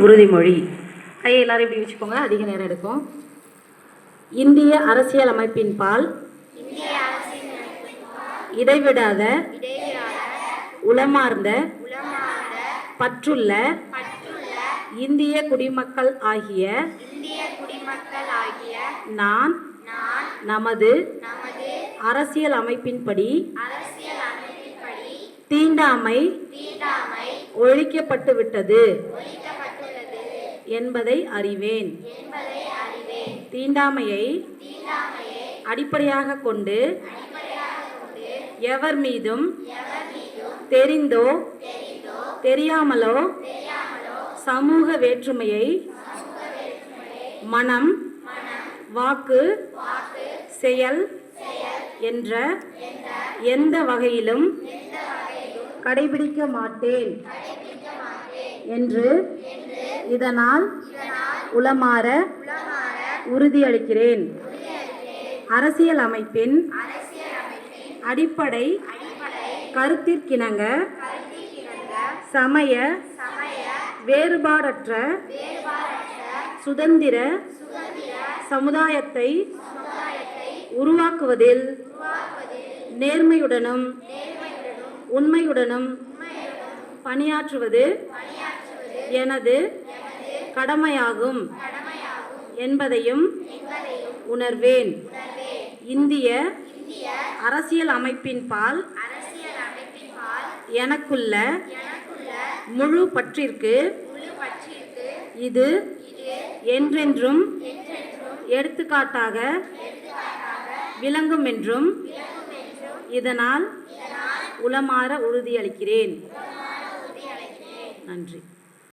உறுதிமொழி. கையை எல்லாரும் இப்படி வச்சுக்கோங்க, அதிக நேரம் எடுக்கும். இந்திய அரசியல் அமைப்பின் பால் இடைவிடாத உளமார்ந்த பற்றுள்ள இந்திய குடிமக்கள் ஆகிய நான் நமது அரசியல் அமைப்பின்படி தீண்டாமை ஒழிக்கப்பட்டுவிட்டது என்பதை அறிவேன். தீண்டாமையை அடிப்படையாக கொண்டு எவர் மீதும் தெரிந்தோ தெரியாமலோ சமூக வேற்றுமையை மனம், வாக்கு, செயல் என்ற எந்த வகையிலும் கடைபிடிக்க மாட்டேன் என்று இதனால் உளமாற உறுதியளிக்கிறேன். அரசியல் அமைப்பின் அடிப்படை கருத்திற்கிணங்க சமய வேறுபாடற்ற சுதந்திர சமுதாயத்தை உருவாக்குவதில் நேர்மையுடனும் உண்மையுடனும் பணியாற்றுவது எனது கடமையாகும் என்பதையும் உணர்வேன். இந்திய அரசியல் அமைப்பின் பால் எனக்குள்ள முழு பற்றிற்கு இது என்றென்றும் எடுத்துக்காட்டாக விளங்கும் என்றும் இதனால் உளமாற உறுதியளிக்கிறேன். நன்றி.